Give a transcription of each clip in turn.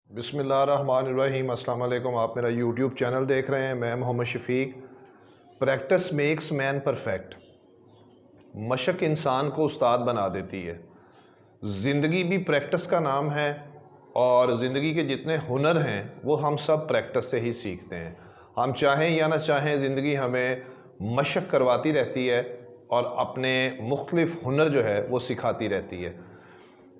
बिस्मिल्लाहिर्रहमानिर्रहीम। अस्सलाम वालेकुम। आप मेरा यूट्यूब चैनल देख रहे हैं। मैं Mohammed Shafiq. Practice makes man perfect. मशक इंसान को उस्ताद बना देती है। ज़िंदगी भी प्रैक्टिस का नाम है और ज़िंदगी के जितने हुनर हैं वो हम सब प्रैक्टिस से ही सीखते हैं। हम चाहें या ना चाहें, ज़िंदगी हमें मशक करवाती रहती है और अपने मुख्तलिफ़ हुनर जो है वो सिखाती रहती है।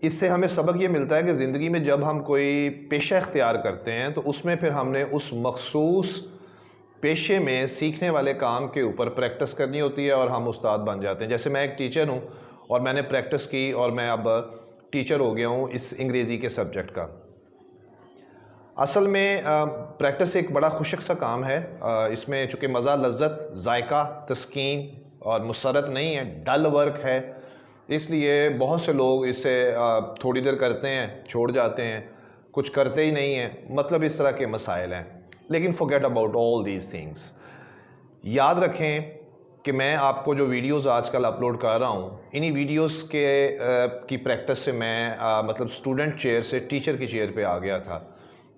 इससे हमें सबक ये मिलता है कि ज़िंदगी में जब हम कोई पेशा इख्तियार करते हैं तो उसमें फिर हमने उस मखसूस पेशे में सीखने वाले काम के ऊपर प्रैक्टिस करनी होती है और हम उस्ताद बन जाते हैं। जैसे मैं एक टीचर हूँ और मैंने प्रैक्टिस की और मैं अब टीचर हो गया हूँ इस अंग्रेज़ी के सब्जेक्ट का। असल में प्रैक्टिस एक बड़ा खुशक सा काम है। इसमें चूँकि मज़ा, लज्जत, जायका, तस्कीन और मुसरत नहीं है, डल वर्क है, इसलिए बहुत से लोग इसे थोड़ी देर करते हैं, छोड़ जाते हैं, कुछ करते ही नहीं हैं। मतलब इस तरह के मसाइल हैं। लेकिन forget about all these things. याद रखें कि मैं आपको जो वीडियोस आजकल अपलोड कर रहा हूँ, इन्हीं वीडियोस के की प्रैक्टिस से मैं मतलब स्टूडेंट चेयर से टीचर की चेयर पे आ गया था।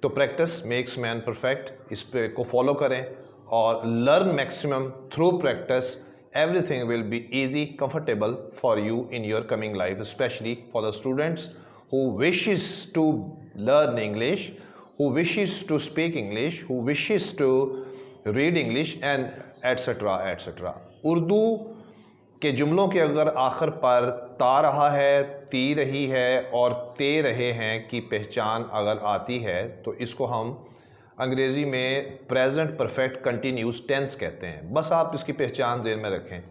तो प्रैक्टिस मेक्स मैन परफेक्ट, इस पे को फॉलो करें और learn maximum through practice. Everything will be easy, comfortable for you in your coming life, especially for the students who wishes to learn English, who wishes to speak English, who wishes to read English and etc etc। Urdu के जुमलों के अगर आखिर पर ता रहा है, ती रही है और ते रहे हैं की पहचान अगर आती है तो इसको हम अंग्रेज़ी में प्रेजेंट परफेक्ट कंटिन्यूस टेंस कहते हैं। बस आप इसकी पहचान ज़हन में रखें।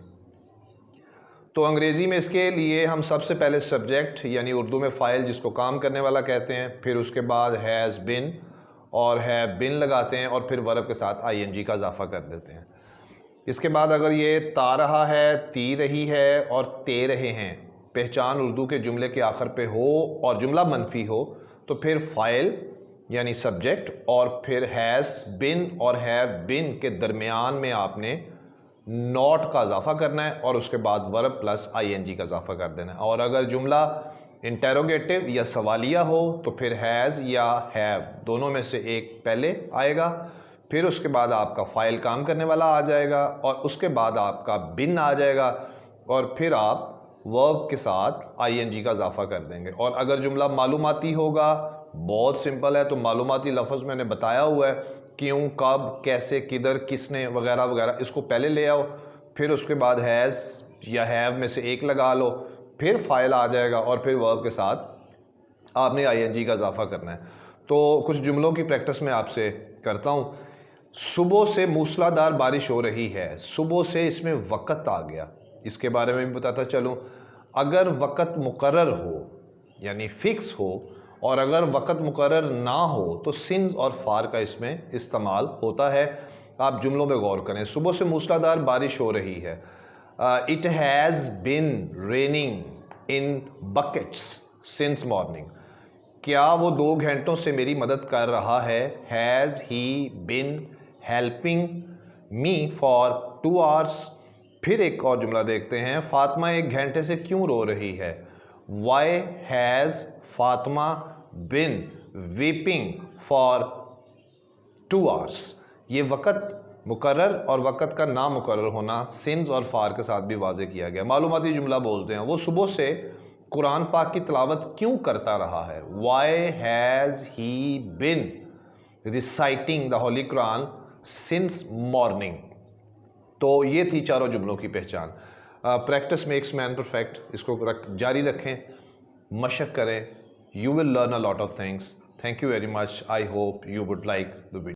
तो अंग्रेज़ी में इसके लिए हम सबसे पहले सब्जेक्ट यानी उर्दू में फ़ाइल, जिसको काम करने वाला कहते हैं, फिर उसके बाद हैज़ बिन और हैव बिन लगाते हैं और फिर वर्ब के साथ आईएनजी का इजाफा कर देते हैं। इसके बाद अगर ये ता रहा है, ती रही है और ते रहे हैं पहचान उर्दू के जुमले के आखिर पे हो और जुमला मनफी हो तो फिर फ़ाइल यानी सब्जेक्ट और फिर हैज़ बिन और हैव बिन के दरमियान में आपने नॉट का इजाफा करना है और उसके बाद वर्ब प्लस आईएनजी का इजाफा कर देना है। और अगर जुमला इंटेरोगेटिव या सवालिया हो तो फिर हैज़ या हैव दोनों में से एक पहले आएगा, फिर उसके बाद आपका फ़ाइल काम करने वाला आ जाएगा और उसके बाद आपका बिन आ जाएगा और फिर आप वर्ब के साथ आईएनजी का इजाफा कर देंगे। और अगर जुमला मालूमाती होगा, बहुत सिंपल है, तो मालूमाती लफ्ज़ मैंने बताया हुआ है, क्यों, कब, कैसे, किधर, किसने वगैरह वगैरह, इसको पहले ले आओ, फिर उसके बाद हैज़ या हैव में से एक लगा लो, फिर फ़ाइल आ जाएगा और फिर वर्ब के साथ आपने आईएनजी का इजाफा करना है। तो कुछ जुमलों की प्रैक्टिस मैं आपसे करता हूँ। सुबह से मूसलाधार बारिश हो रही है। सुबह से इसमें वक़्त आ गया, इसके बारे में भी बताता चलूँ। अगर वक़्त मुकर्रर हो यानी फ़िक्स हो और अगर वक़्त मुकर्रर ना हो तो सिंस और फार का इसमें इस्तेमाल होता है। आप जुमलों में गौर करें। सुबह से मूसलाधार बारिश हो रही है। It has been raining in buckets since morning. क्या वो 2 घंटों से मेरी मदद कर रहा है। Has he been helping me for 2 hours. फिर एक और जुमला देखते हैं। फातिमा 1 घंटे से क्यों रो रही है। Why has Fatima been weeping for 2 hours. ये वक़्त मुकर्रर और वक़्त का ना मुकर्रर होना सिंस और फार के साथ भी वाज़े किया गया। मालूमाती जुमला बोलते हैं। वो सुबह से कुरान पाक की तिलावत क्यों करता रहा है। Why has he been reciting the holy Quran since morning. तो ये थी चारों जुमलों की पहचान। प्रैक्टिस मेक्स मैन परफेक्ट, इसको जारी रखें, मशक करें। You will learn a lot of things. Thank you very much. I hope you would like the video.